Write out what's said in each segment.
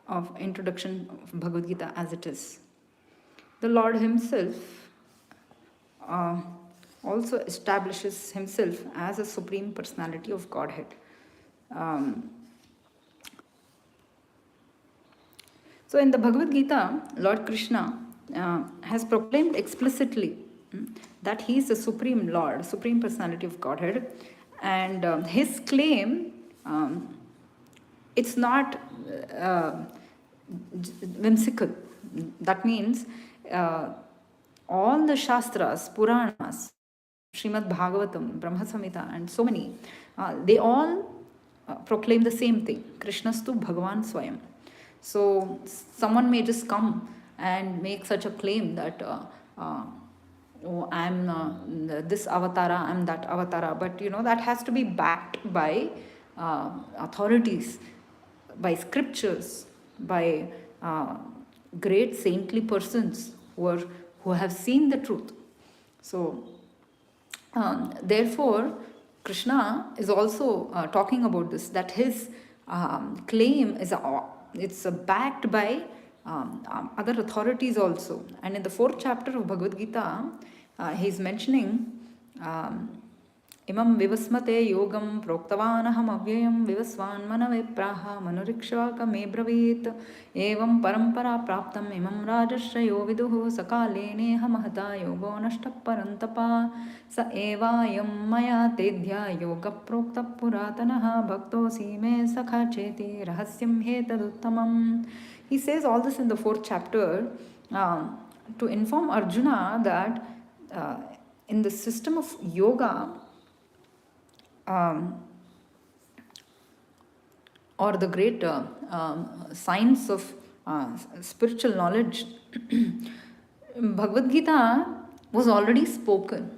of introduction of Bhagavad Gita as it is. The Lord himself uh, also establishes himself as a supreme personality of Godhead. Um, so in the Bhagavad Gita, Lord Krishna has proclaimed explicitly that he is the supreme Lord, supreme personality of Godhead, and his claim, it's not uh, whimsical. That means uh, all the Shastras, Puranas, Srimad Bhagavatam, Brahma Samhita, and so many, they all proclaim the same thing. Krishnastu Bhagavan Swayam. So someone may just come and make such a claim that oh, I'm this avatara, I'm that avatara, but that has to be backed by authorities, by scriptures, by uh, great saintly persons who have seen the truth. So therefore, Krishna is also talking about this, that his claim is it's backed by other authorities also. And in the 4th chapter of Bhagavad Gita, he is mentioning imam vivasmate yogam proktavanaham avyayam vivasvan manave praha manurikshvaka me bravit evam parampara praptam imam rajashrayo viduhu sakalene hamahata yogo nashta parantapa sa evayam maya tedhya yoga prokta puratanaha bhaktosi me sakha cheti rahasyam hetaduttamam. He says all this in the 4th chapter to inform Arjuna that in the system of yoga, or the great science of spiritual knowledge, Bhagavad Gita was already spoken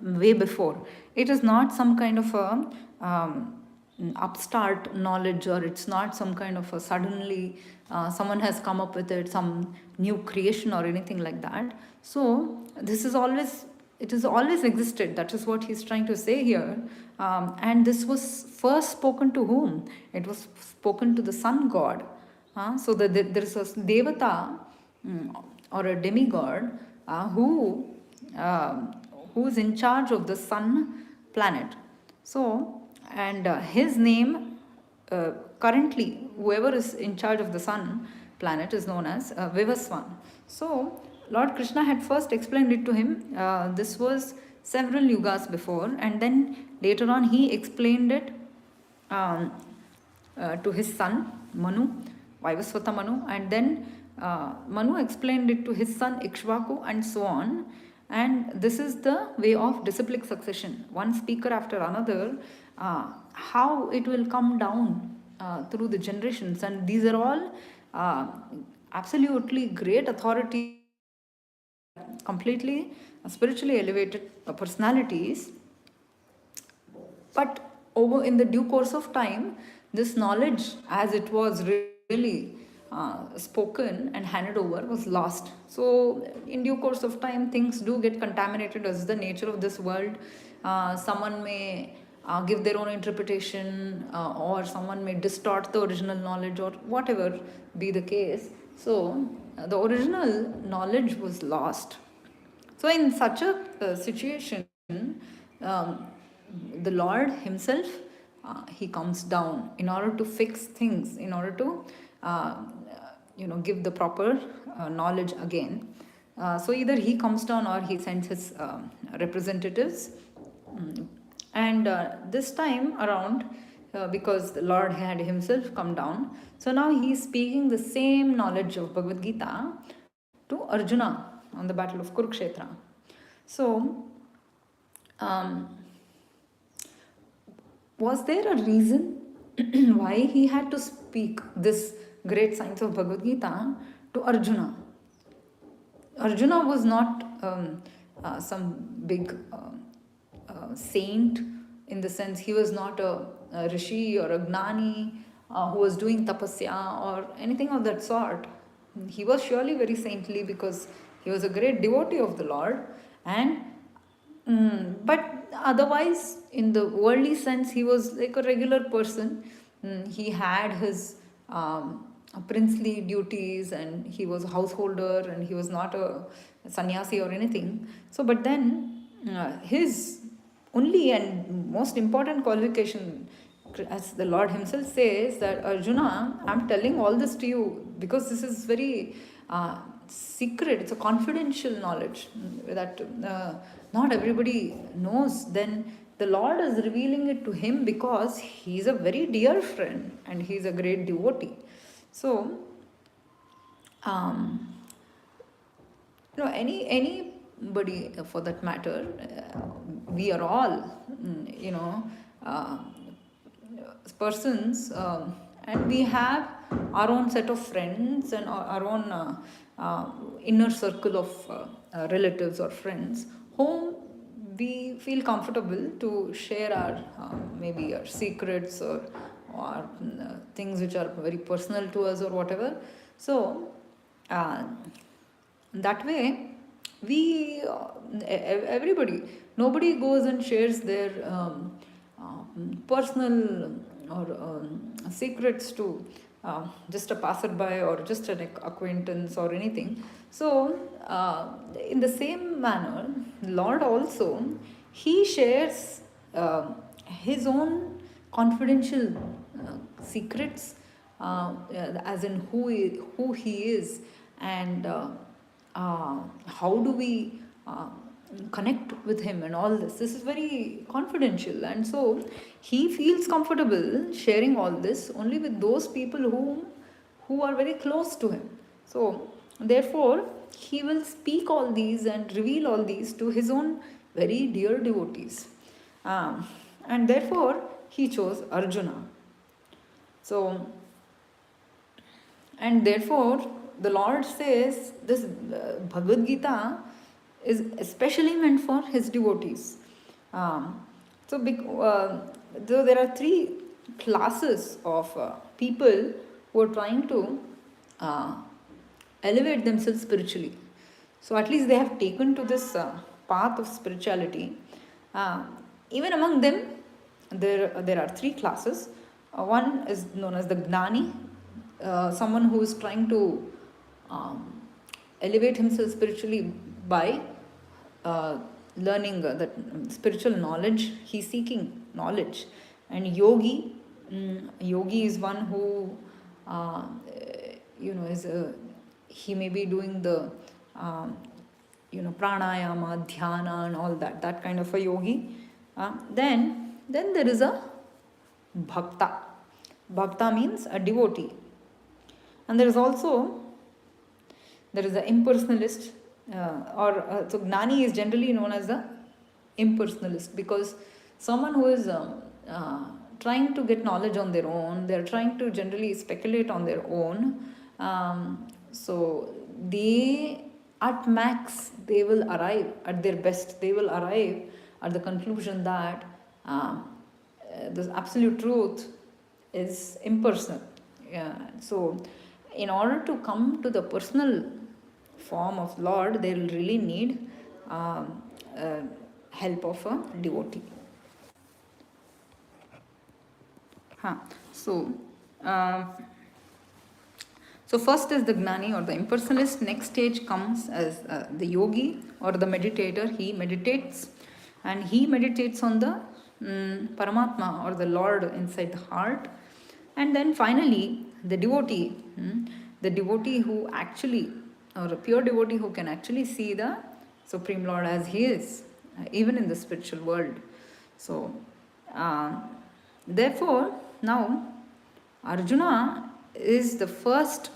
way before. It is not some kind of a upstart knowledge, or it's not some kind of a suddenly someone has come up with it, some new creation or anything like that. So this is always, it has always existed. That is what he's trying to say here. And this was first spoken to whom? It was spoken to the sun god. So that there is a devata or a demigod who is in charge of the sun planet. So, and his name currently, whoever is in charge of the sun planet is known as Vivaswan. So Lord Krishna had first explained it to him. This was several yugas before, and then later on he explained it to his son Manu, Vaivasvata Manu, and then Manu explained it to his son Ikshvaku, and so on. And this is the way of disciplic succession, one speaker after another, how it will come down through the generations. And these are all absolutely great authorities, completely spiritually elevated personalities. But over in the due course of time, this knowledge, as it was really spoken and handed over, was lost. So in due course of time, things do get contaminated, as the nature of this world. Someone may give their own interpretation, or someone may distort the original knowledge, or whatever be the case. So the original knowledge was lost. So in such a situation, the Lord himself, he comes down in order to fix things, in order to give the proper knowledge again. So either he comes down or he sends his representatives. And this time around, because the Lord had himself come down, so now he is speaking the same knowledge of Bhagavad Gita to Arjuna on the battle of Kurukshetra. So was there a reason why he had to speak this great science of Bhagavad Gita to Arjuna? Arjuna was not some big saint, in the sense he was not a rishi or a gnani who was doing tapasya or anything of that sort. He was surely very saintly because he was a great devotee of the Lord, and but otherwise, in the worldly sense, he was like a regular person. He had his princely duties, and he was a householder, and he was not a sannyasi or anything. So, but then his only and most important qualification, as the Lord Himself says, that Arjuna, I'm telling all this to you because this is very secret, it's a confidential knowledge that not everybody knows. Then the Lord is revealing it to him because he's a very dear friend and he's a great devotee. So, anybody for that matter, we are all, uh, persons, and we have our own set of friends and our own inner circle of relatives or friends whom we feel comfortable to share our maybe our secrets or things which are very personal to us or whatever. So that way we everybody, nobody goes and shares their personal or secrets to just a passerby or just an acquaintance or anything. So in the same manner, Lord also, he shares his own confidential secrets, as in who he is, and how do we connect with him, and all this is very confidential. And so he feels comfortable sharing all this only with those people who are very close to him. So therefore he will speak all these and reveal all these to his own very dear devotees, and therefore he chose Arjuna. So, and therefore the Lord says this Bhagavad Gita is especially meant for his devotees. So there are three classes of people who are trying to elevate themselves spiritually. So at least they have taken to this path of spirituality. Even among them, there are three classes. One is known as the Gnani, someone who is trying to elevate himself spiritually by learning that spiritual knowledge. He's seeking knowledge. And yogi, yogi is one who is he may be doing the pranayama, dhyana, and all that kind of a yogi. Then there is a bhakta. Bhakta means a devotee. And there is an impersonalist, so Gnani is generally known as the impersonalist, because someone who is trying to get knowledge on their own, they are trying to generally speculate on their own. So they, at max, they will arrive, at their best, they will arrive at the conclusion that the absolute truth is impersonal. So in order to come to the personal form of Lord, they will really need help of a devotee. So first is the Gnani or the impersonalist. Next stage comes as the yogi or the meditator. He meditates, and he meditates on the Paramatma or the Lord inside the heart. And then finally the devotee who actually, or a pure devotee who can actually see the Supreme Lord as he is, even in the spiritual world. So therefore now Arjuna is the first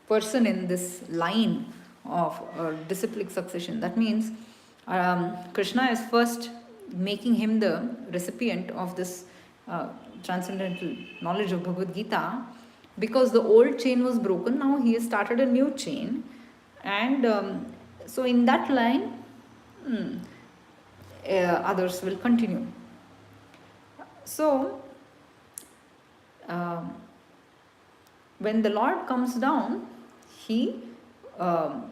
person in this line of disciplic succession. That means Krishna is first making him the recipient of this transcendental knowledge of Bhagavad Gita, because the old chain was broken. Now he has started a new chain, and so in that line others will continue. So when the Lord comes down, he will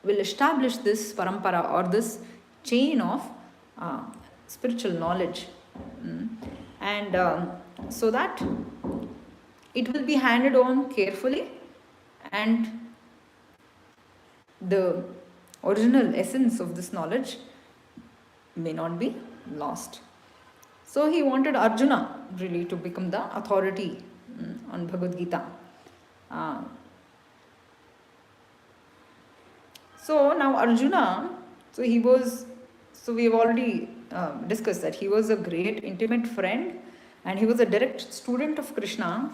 establish this parampara or this chain of spiritual knowledge, and so that it will be handed on carefully, and the original essence of this knowledge may not be lost. So he wanted Arjuna really to become the authority on Bhagavad Gita. Uh, so now Arjuna, so we have already discussed that he was a great intimate friend and he was a direct student of Krishna.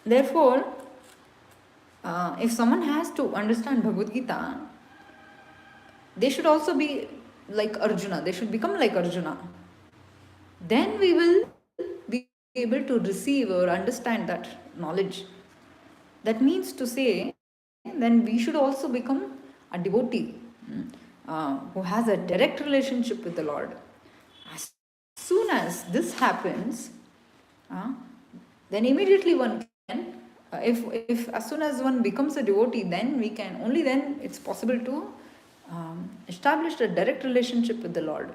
Therefore, if someone has to understand Bhagavad Gita, they should also be like Arjuna. They should become like Arjuna. Then we will be able to receive or understand that knowledge. That means to say, then we should also become a devotee who has a direct relationship with the Lord. As soon as this happens, then immediately one can, if as soon as one becomes a devotee, then we can, only then it's possible to establish a direct relationship with the Lord.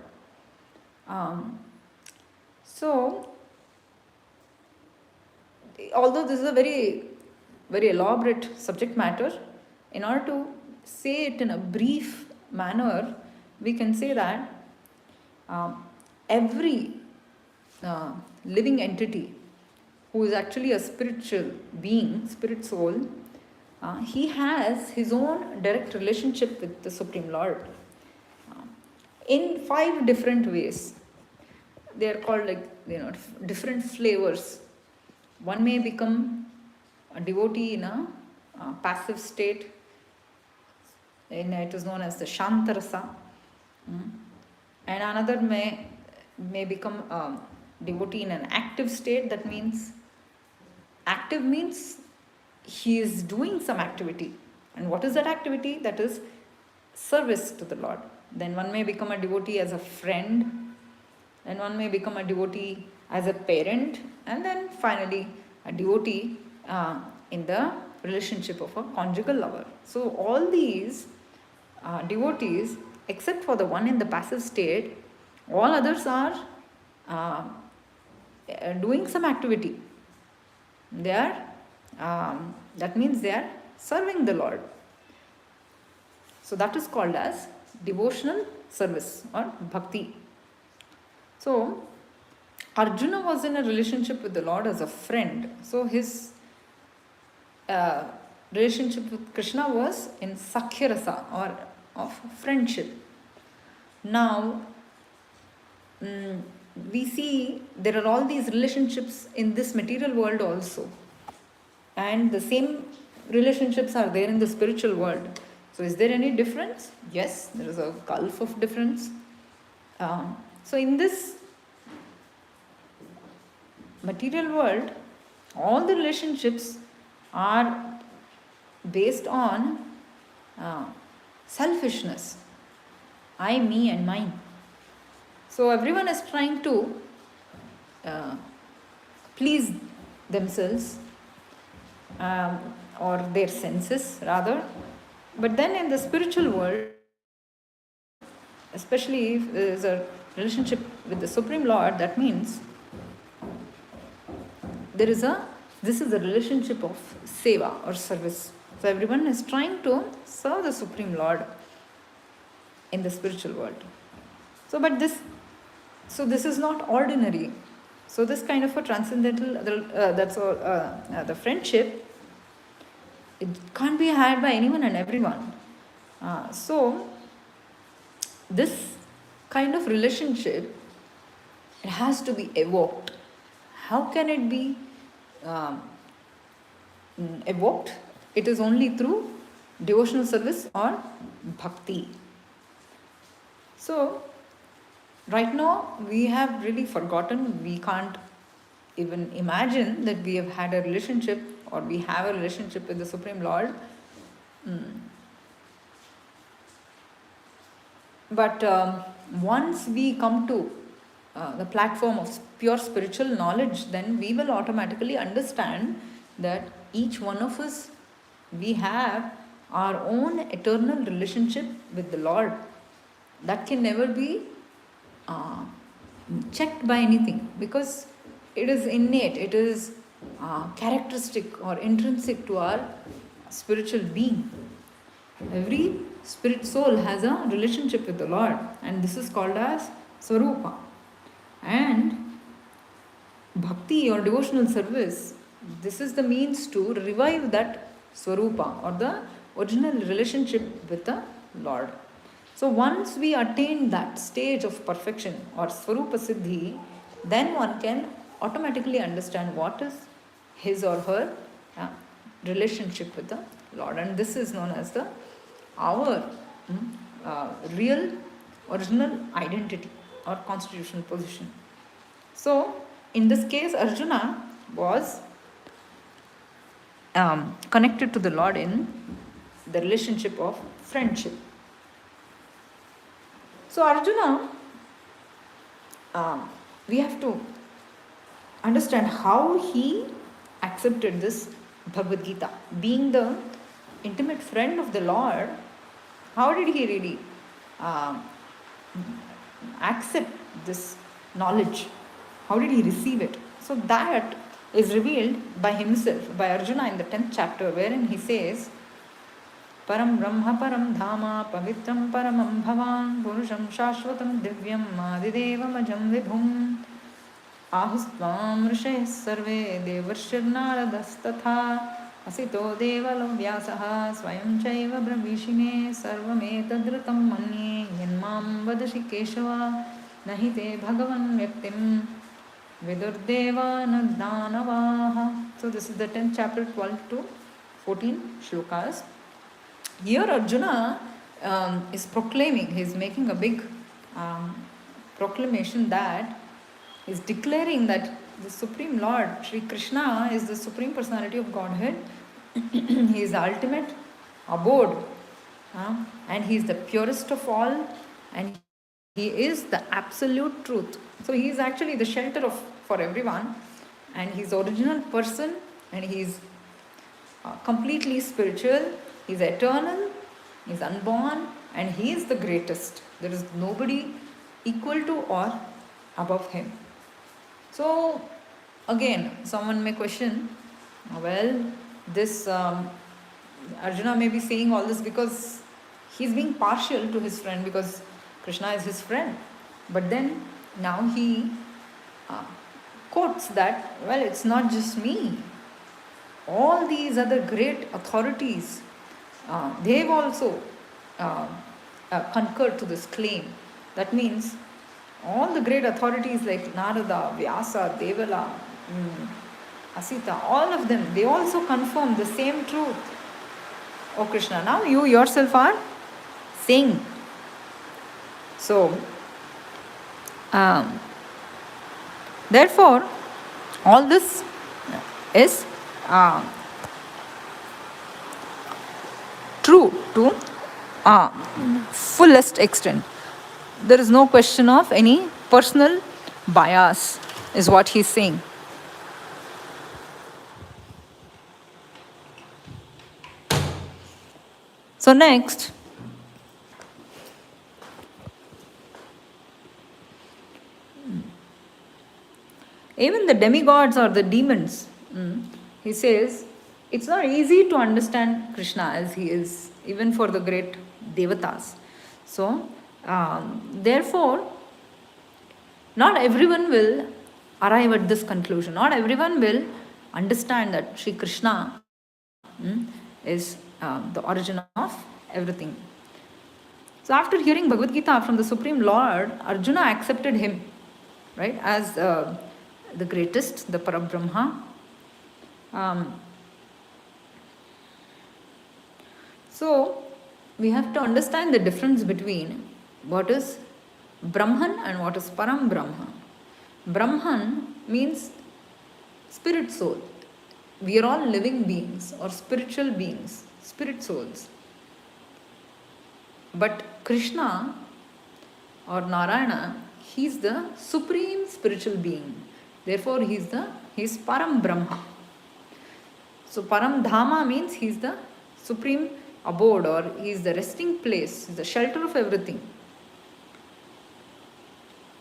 So, although this is a very, very elaborate subject matter, in order to say it in a brief manner, we can say that every living entity who is actually a spiritual being, spirit soul, he has his own direct relationship with the Supreme Lord in 5 different ways. They are called different flavors. One may become a devotee in a passive state, and it is known as the Shantarasa. And another may become a devotee in an active state. That means, active means he is doing some activity. And what is that activity? That is service to the Lord. Then one may become a devotee as a friend, then one may become a devotee as a parent, and then finally a devotee in the relationship of a conjugal lover. So all these devotees, except for the one in the passive state, all others are doing some activity. They are, that means they are serving the Lord. So that is called as devotional service or bhakti. So Arjuna was in a relationship with the Lord as a friend. So his relationship with Krishna was in Sakhya Rasa, or of friendship. Now, we see there are all these relationships in this material world also. And the same relationships are there in the spiritual world. So is there any difference? Yes, there is a gulf of difference. So in this material world, all the relationships are based on selfishness. I, me and mine. So everyone is trying to please themselves or their senses rather. But then in the spiritual world, especially if there is a relationship with the Supreme Lord, that means this is a relationship of seva or service. So everyone is trying to serve the Supreme Lord in the spiritual world. So this is not ordinary. So this kind of a transcendental, the friendship, it can't be had by anyone and everyone. So this kind of relationship, it has to be evoked. How can it be evoked? It is only through devotional service or bhakti. So right now we have really forgotten, we can't even imagine that we have had a relationship or we have a relationship with the Supreme Lord. But once we come to the platform of pure spiritual knowledge, then we will automatically understand that each one of us, we have our own eternal relationship with the Lord. That can never be checked by anything, because it is innate, it is characteristic or intrinsic to our spiritual being. Every spirit soul has a relationship with the Lord, and this is called as Swarupa. And bhakti or devotional service, this is the means to revive that Swarupa or the original relationship with the Lord. So once we attain that stage of perfection or Swarupa Siddhi, then one can automatically understand what is his or her relationship with the Lord. And this is known as the our real original identity or constitutional position. So in this case, Arjuna was connected to the Lord in the relationship of friendship. So Arjuna, we have to understand how he accepted this Bhagavad Gita. Being the intimate friend of the Lord, how did he really accept this knowledge? How did he receive it? So that is revealed by himself, by Arjuna in the 10th chapter, wherein he says, Param Brahma Param Dhama Pavitram Paramam Bhavan Purusham Shashvatam Divyam Adidevam Ajam Vibhum Ahustvam Risheh Sarve Devarshir Naradastatha Asito Devalo Vyasaha Swayam Chaiva Brahvishine Sarvametadritam Manye Yanmam Vadashi Keshava Nahite Bhagavan Vyaktim Vidurdeva Nadanavaha. So this is the 10th chapter, 12 to 14 shlokas. Here Arjuna is proclaiming, he is making a big proclamation, that he is declaring that the Supreme Lord, Sri Krishna, is the Supreme Personality of Godhead. He is the ultimate abode, and he is the purest of all, and he is the absolute truth. So he is actually the shelter for everyone, and he is the original person, and he is completely spiritual. He is eternal, he is unborn, and he is the greatest. There is nobody equal to or above him. So again, someone may question, well, this Arjuna may be saying all this because he is being partial to his friend, because Krishna is his friend. But then now he quotes that, well, it's not just me. All these other great authorities, they've also concurred to this claim. That means all the great authorities like Narada, Vyasa, Devala, Asita, all of them, they also confirm the same truth. Oh Krishna, now you yourself are saying. So, therefore, all this is true to fullest extent. There is no question of any personal bias, is what he is saying. So next, even the demigods or the demons, he says, it's not easy to understand Krishna as he is, even for the great devatas. So, therefore, not everyone will arrive at this conclusion. Not everyone will understand that Sri Krishna is the origin of everything. So after hearing Bhagavad Gita from the Supreme Lord, Arjuna accepted him, right, as the greatest, the Parabrahma. So we have to understand the difference between what is Brahman and what is Param Brahma. Brahman means spirit soul. We are all living beings or spiritual beings, spirit souls. But Krishna or Narayana, he is the supreme spiritual being. Therefore, he is Param Brahma. So Param Dhama means he is the supreme abode, or he is the resting place, he is the shelter of everything.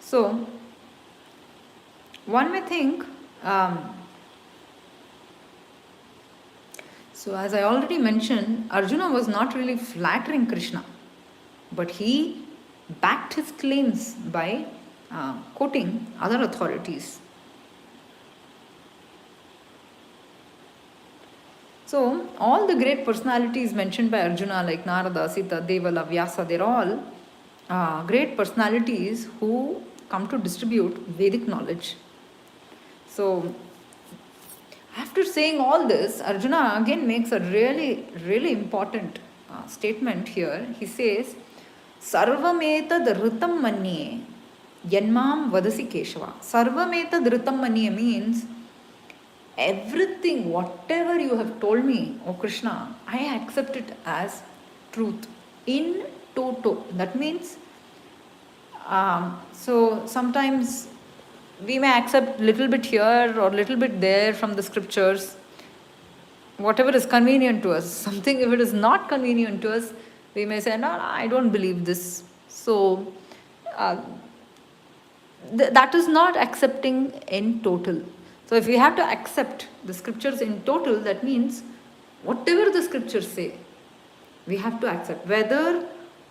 So one may think Um, so, as I already mentioned, Arjuna was not really flattering Krishna, but he backed his claims by quoting other authorities. So, all the great personalities mentioned by Arjuna, like Narada, Sita, Devala, Vyasa, they're all great personalities who come to distribute Vedic knowledge. So, after saying all this, Arjuna again makes a really important statement here. He says, Sarvametad ritam manye yanmam vadasi Keshava. Sarvametad ritam manye means everything, whatever you have told me, O Krishna, I accept it as truth in toto. That means, so sometimes we may accept little bit here or little bit there from the scriptures, whatever is convenient to us. Something, if it is not convenient to us, we may say, no, I don't believe this. So uh, that is not accepting in total. So if we have to accept the scriptures in total, that means whatever the scriptures say, we have to accept, whether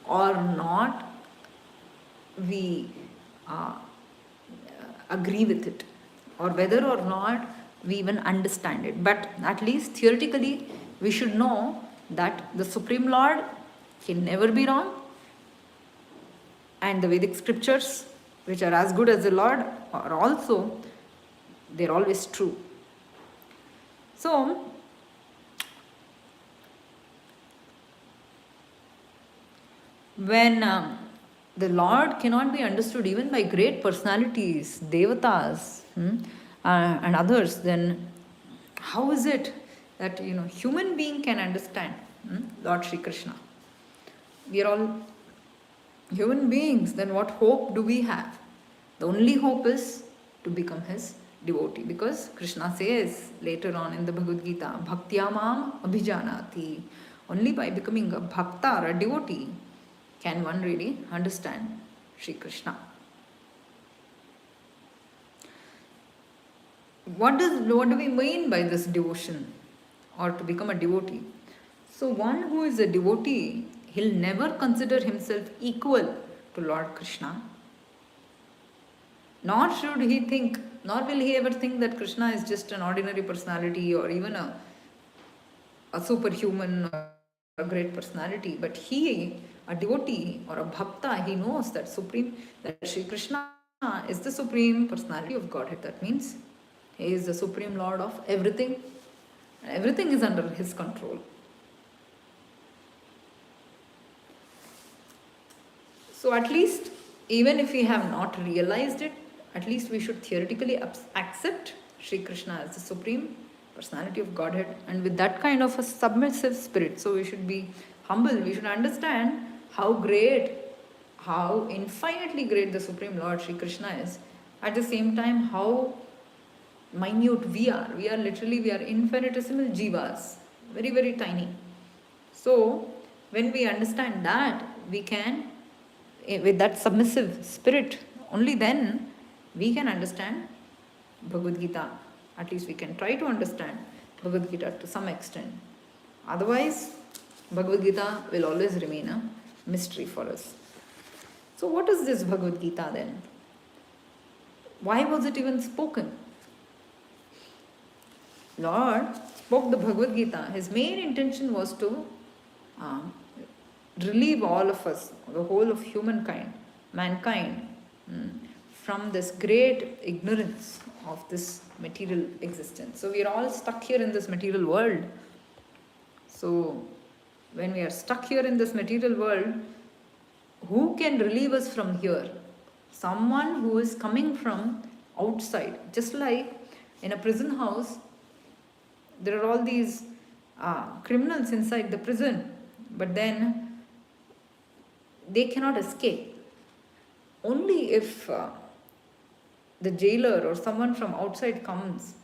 or not we agree with it, or whether or not we even understand it. But at least theoretically, we should know that the Supreme Lord can never be wrong, and the Vedic scriptures, which are as good as the Lord, are also, they're always true. So, when the Lord cannot be understood even by great personalities, devatas, and others, then how is it that human being can understand Lord Sri Krishna? We are all human beings. Then what hope do we have? The only hope is to become his devotee, because Krishna says later on in the Bhagavad Gita, Bhaktyamam abhijanati. Only by becoming a bhakta or a devotee can one really understand Sri Krishna. What do we mean by this devotion, or to become a devotee? So one who is a devotee, he'll never consider himself equal to Lord Krishna. Nor should he think, nor will he ever think that Krishna is just an ordinary personality, or even a superhuman or a great personality. But he, a devotee or a bhakta, he knows that Sri Krishna is the supreme personality of Godhead. That means he is the supreme Lord of everything, and everything is under his control. So at least, even if we have not realized it, at least we should theoretically accept Sri Krishna as the supreme personality of Godhead, and with that kind of a submissive spirit. So we should be humble. We should understand how great, how infinitely great the Supreme Lord Sri Krishna is. At the same time, how minute we are. We are infinitesimal jivas, very, very tiny. So when we understand that, we can, with that submissive spirit, only then we can understand Bhagavad Gita. At least we can try to understand Bhagavad Gita to some extent. Otherwise, Bhagavad Gita will always remain a mystery for us. So what is this Bhagavad Gita then? Why was it even spoken? Lord spoke the Bhagavad Gita. His main intention was to relieve all of us, the whole of mankind, from this great ignorance of this material existence. So we are all stuck here in this material world. So when we are stuck here in this material world, who can relieve us from here? Someone who is coming from outside. Just like in a prison house, there are all these criminals inside the prison, but then they cannot escape. Only if the jailer or someone from outside comes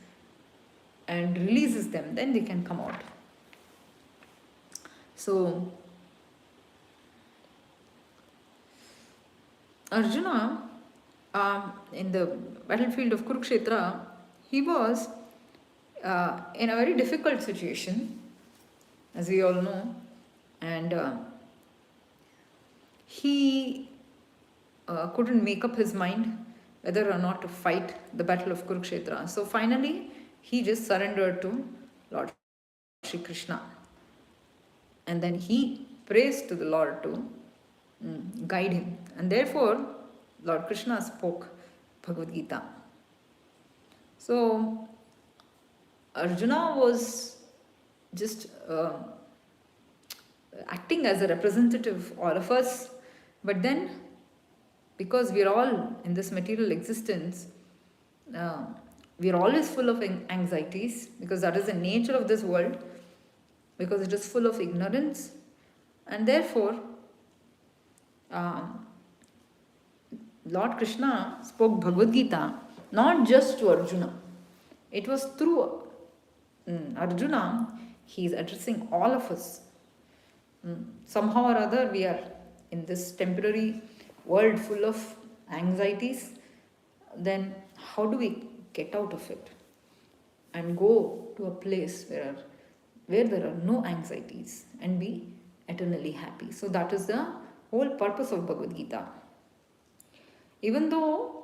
and releases them, then they can come out. So Arjuna, in the battlefield of Kurukshetra, he was in a very difficult situation, as we all know, and he couldn't make up his mind whether or not to fight the battle of Kurukshetra. So finally, he just surrendered to Lord Shri Krishna. And then he prays to the Lord to guide him. And therefore, Lord Krishna spoke Bhagavad Gita. So, Arjuna was just acting as a representative of all of us. But then, because we are all in this material existence, we are always full of anxieties, because that is the nature of this world, because it is full of ignorance, and therefore Lord Krishna spoke Bhagavad Gita not just to Arjuna. It was through Arjuna he is addressing all of us. Somehow or other we are in this temporary world full of anxieties. Then how do we get out of it and go to a place where there are no anxieties and be eternally happy? So that is the whole purpose of Bhagavad Gita. Even though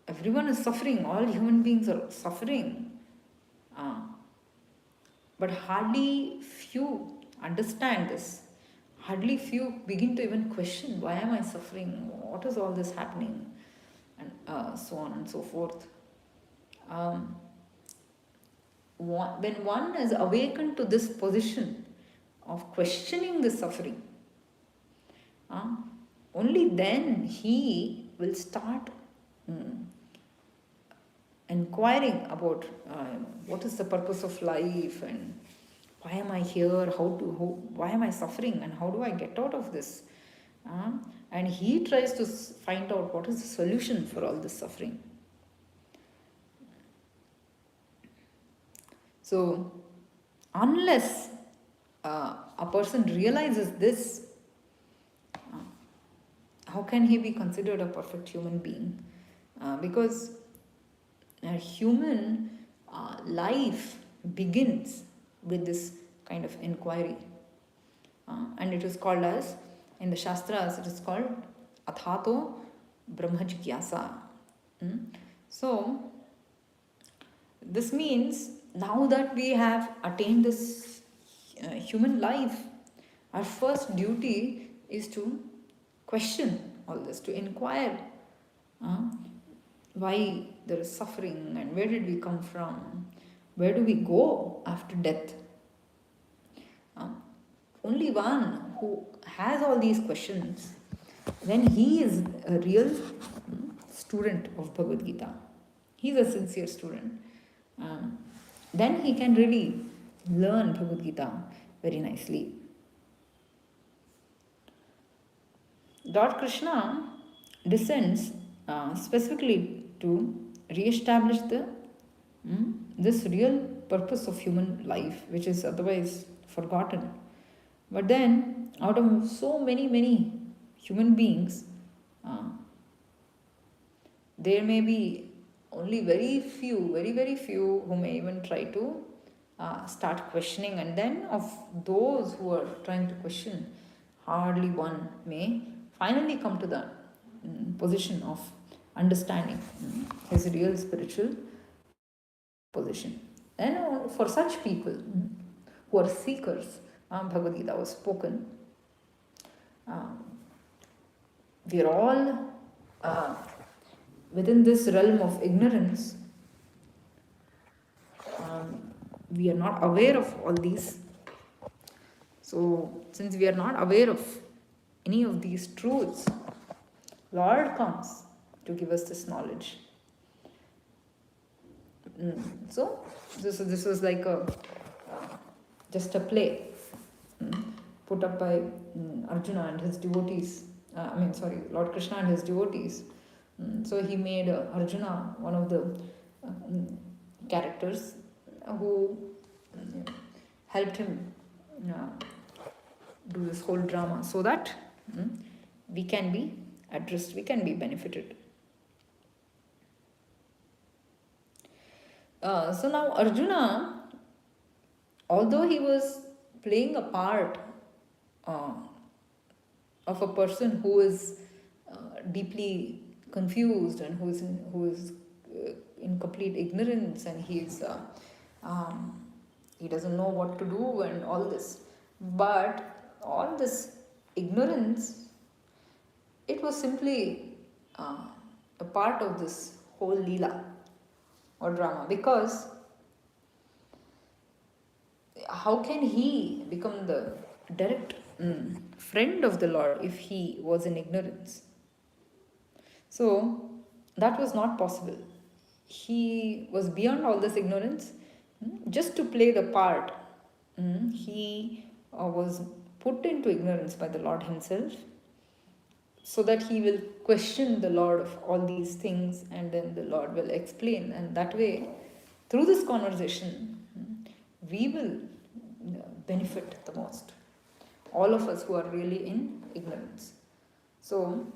everyone is suffering, all human beings are suffering, but hardly few understand this. Hardly few begin to even question, why am I suffering? What is all this happening? And so on and so forth. When one is awakened to this position of questioning the suffering, only then he will start inquiring about what is the purpose of life, and why am I here, why am I suffering, and how do I get out of this? And he tries to find out what is the solution for all this suffering. So, unless a person realizes this, how can he be considered a perfect human being? Because a human life begins with this kind of inquiry. And it is called as, in the Shastras, it is called Athato Brahma Jigyasa. So, this means now that we have attained this human life, our first duty is to question all this, to inquire why there is suffering, and where did we come from, where do we go after death. Only one who has all these questions, then he is a real student of Bhagavad Gita. He is a sincere student. Then he can really learn Bhagavad Gita very nicely. Lord Krishna descends specifically to re-establish this real purpose of human life, which is otherwise forgotten. But then, out of so many human beings, there may be only very few who may even try to start questioning, and then of those who are trying to question, hardly one may finally come to the position of understanding his real spiritual position. And for such people who are seekers, Bhagavad Gita was spoken. We are all within this realm of ignorance. We are not aware of all these. So, since we are not aware of any of these truths, Lord comes to give us this knowledge. So, this was like just a play put up by Arjuna and his devotees. Lord Krishna and his devotees. So he made Arjuna one of the characters who helped him do this whole drama, so that we can be addressed, we can be benefited. So now Arjuna, although he was playing a part uh, of a person who is deeply confused and who is in complete ignorance, and um, he doesn't know what to do and all this, but all this ignorance, it was simply uh, a part of this whole leela or drama, because how can he become the direct friend of the Lord if he was in ignorance? So that was not possible. He was beyond all this ignorance, just to play the part. He was put into ignorance by the Lord Himself, so that he will question the Lord of all these things, and then the Lord will explain. And that way, through this conversation, we will benefit the most. All of us who are really in ignorance. So,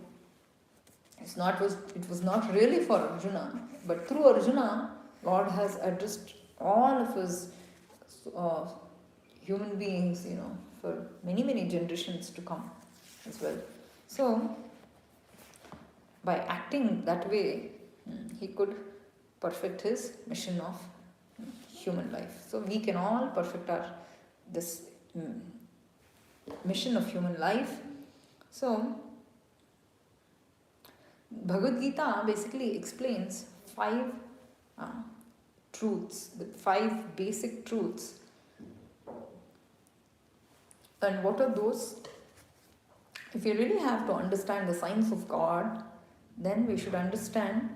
it was not really for Arjuna, but through Arjuna, Lord has addressed all of us human beings, for many, many generations to come as well. So, by acting that way, he could perfect his mission of human life. So, we can all perfect our this mission of human life. So, Bhagavad Gita basically explains 5 truths, the 5 basic truths. And what are those? If you really have to understand the science of God, then we should understand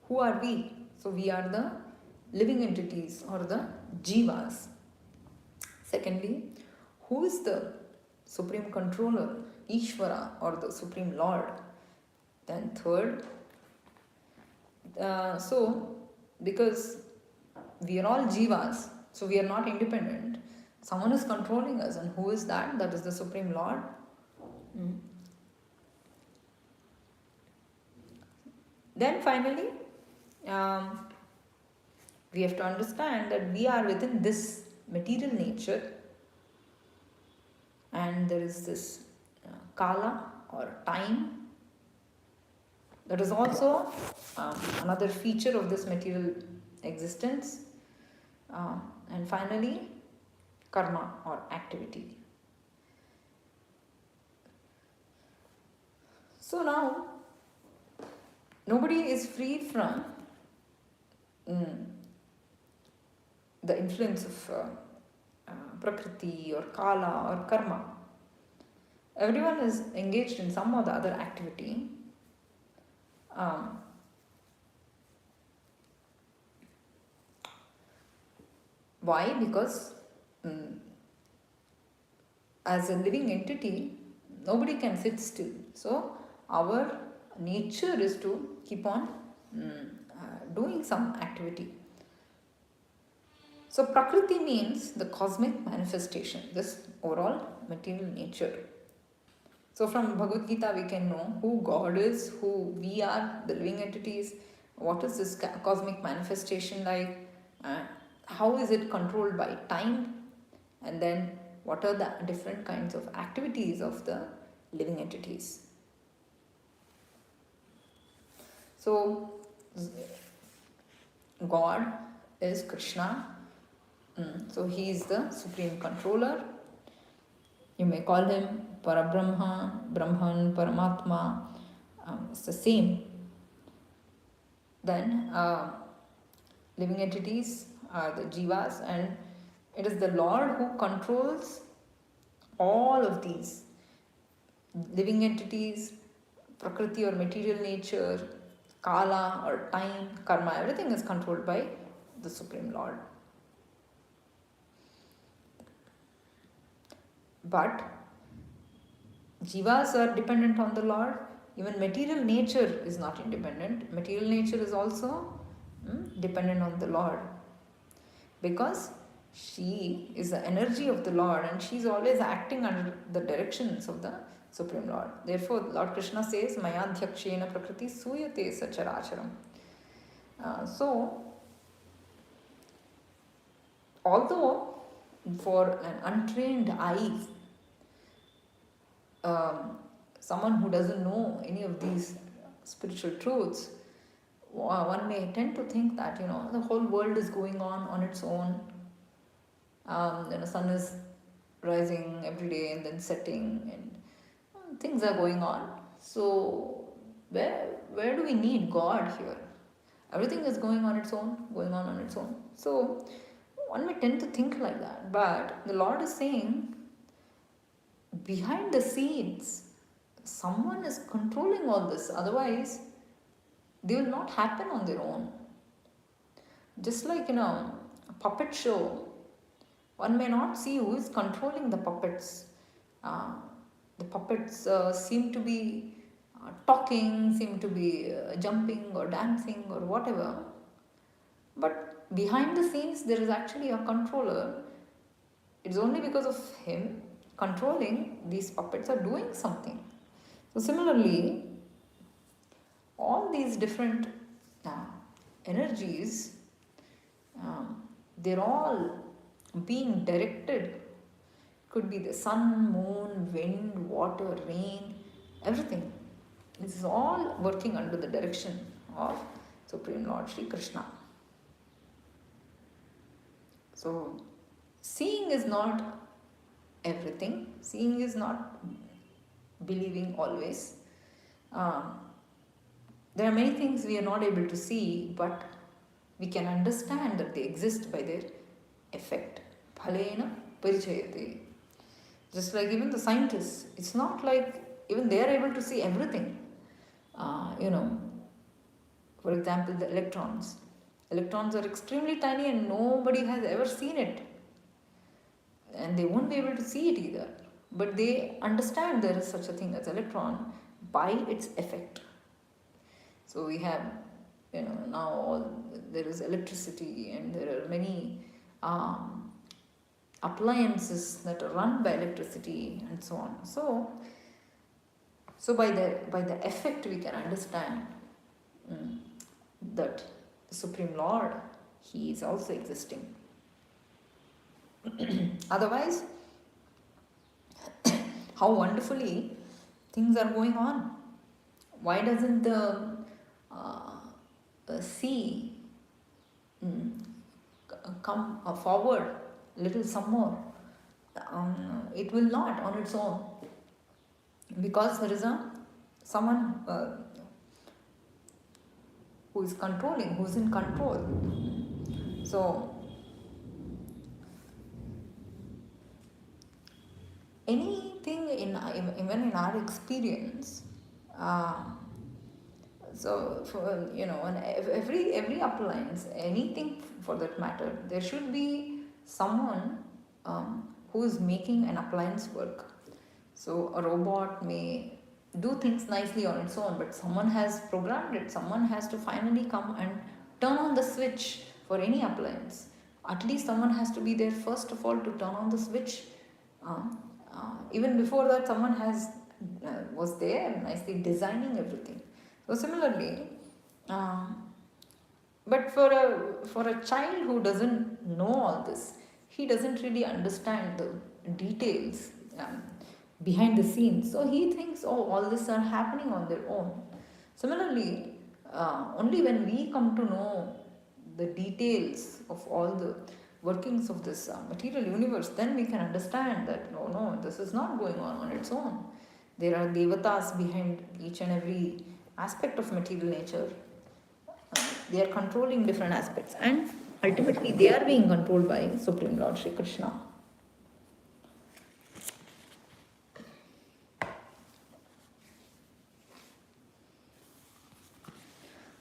who are we. So we are the living entities or the jivas. Secondly, who is the supreme controller, Ishvara, or the supreme Lord? Then third, because we are all jivas, so we are not independent. Someone is controlling us, and who is that? That is the Supreme Lord. Then finally, we have to understand that we are within this material nature, and there is this kala or time. That is also another feature of this material existence. And finally, karma or activity. So now, nobody is free from the influence of prakriti or kala or karma. Everyone is engaged in some or the other activity. Why? Because as a living entity, nobody can sit still. So our nature is to keep on doing some activity. So Prakriti means the cosmic manifestation, this overall material nature. So from Bhagavad Gita we can know who God is, who we are, the living entities, what is this cosmic manifestation like, how is it controlled by time, and then what are the different kinds of activities of the living entities. So God is Krishna. So he is the supreme controller. You may call him Parabrahma, Brahman, Paramatma. It's the same. Then living entities are the jivas, and it is the Lord who controls all of these living entities, prakriti or material nature, kala or time, karma. Everything is controlled by the Supreme Lord. But jivas are dependent on the Lord. Even material nature is not independent. Material nature is also dependent on the Lord, because she is the energy of the Lord, and she is always acting under the directions of the Supreme Lord. Therefore, Lord Krishna says, Mayadhyakshena prakriti suyate sacharacharam. So, Although, for an untrained eye, um, someone who doesn't know any of these spiritual truths, one may tend to think that the whole world is going on its own. Sun is rising every day and then setting, and things are going on. So where do we need God here? Everything is going on its own, going on its own. So one may tend to think like that, but the Lord is saying behind the scenes, someone is controlling all this. Otherwise, they will not happen on their own. Just like in a puppet show, one may not see who is controlling the puppets. Uh, the puppets seem to be talking, seem to be jumping or dancing or whatever. But behind the scenes, there is actually a controller. It's only because of him controlling these puppets are doing something. So, similarly, all these different uh, energies, they're all being directed. Could be the sun, moon, wind, water, rain, everything. This is all working under the direction of Supreme Lord Sri Krishna. So, seeing is not everything. Seeing is not believing always. There are many things we are not able to see, but we can understand that they exist by their effect. Phalena parichayate. Just like even the scientists, it's not like even they are able to see everything. For example, the electrons. Electrons are extremely tiny and nobody has ever seen it. And they won't be able to see it either. But they understand there is such a thing as electron by its effect. So we have, now there is electricity and there are many appliances that are run by electricity and so on. So by the effect we can understand that the Supreme Lord, He is also existing. Otherwise, how wonderfully things are going on. Why doesn't the sea come forward a little some more? It will not on its own, because there is someone who is controlling, who is in control. So anything even in our experience, so for every appliance, anything for that matter, there should be someone who is making an appliance work. So a robot may do things nicely on its own, but someone has programmed it. Someone has to finally come and turn on the switch for any appliance. At least someone has to be there first of all to turn on the switch. Even before that, someone was there nicely designing everything. So similarly, but for a child who doesn't know all this, he doesn't really understand the details behind the scenes. So he thinks, oh, all this are happening on their own. Similarly, only when we come to know the details of all the workings of this material universe, then we can understand that no, this is not going on its own. There are devatas behind each and every aspect of material nature. They are controlling different aspects, and ultimately they are being controlled by Supreme Lord Sri Krishna.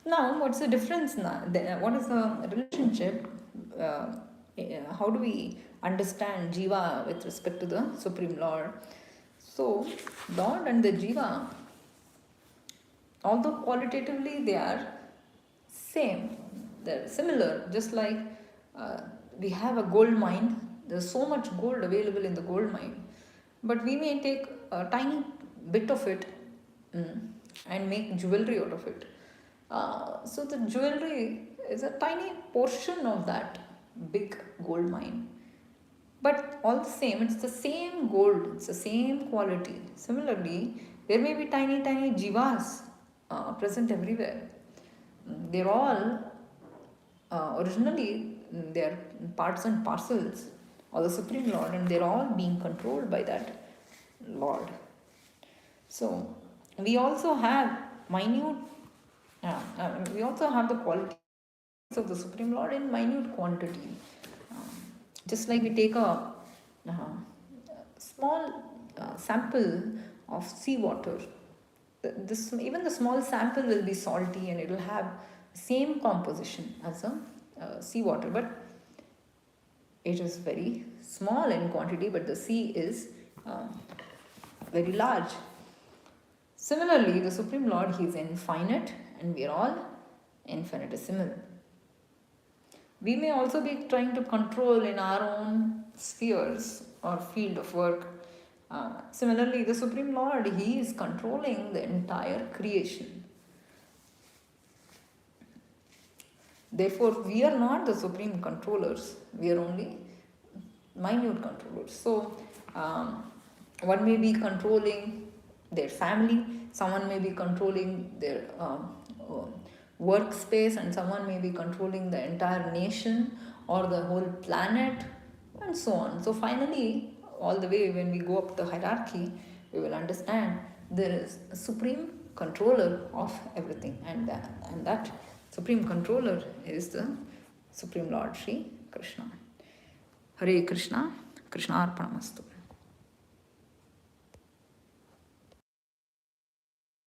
Now, what's the difference now? What is the relationship? How do we understand Jiva with respect to the Supreme Lord? So, Lord and the Jiva, although qualitatively they are same, they're similar, just like we have a gold mine. There's so much gold available in the gold mine, but we may take a tiny bit of it and make jewelry out of it. So the jewelry is a tiny portion of that big gold mine. But all the same, it's the same gold, it's the same quality. Similarly, there may be tiny, tiny jivas present everywhere. They're all originally they're parts and parcels of the Supreme Lord, and they're all being controlled by that Lord. So we also have minute, we also have the qualities of the Supreme Lord in minute quantity. Just like we take a small sample of seawater, this even the small sample will be salty and it will have same composition as a seawater, but it is very small in quantity, but the sea is very large. Similarly, the Supreme Lord, He is infinite and we are all infinitesimal. We may also be trying to control in our own spheres or field of work. Similarly, the Supreme Lord, He is controlling the entire creation. Therefore, we are not the supreme controllers, we are only minute controllers. So, one may be controlling their family, someone may be controlling their workspace, and someone may be controlling the entire nation or the whole planet, and so on. So, finally, all the way when we go up the hierarchy, we will understand there is a supreme controller of everything, and that supreme controller is the Supreme Lord Sri Krishna. Hare Krishna, Krishna Arpanamastu.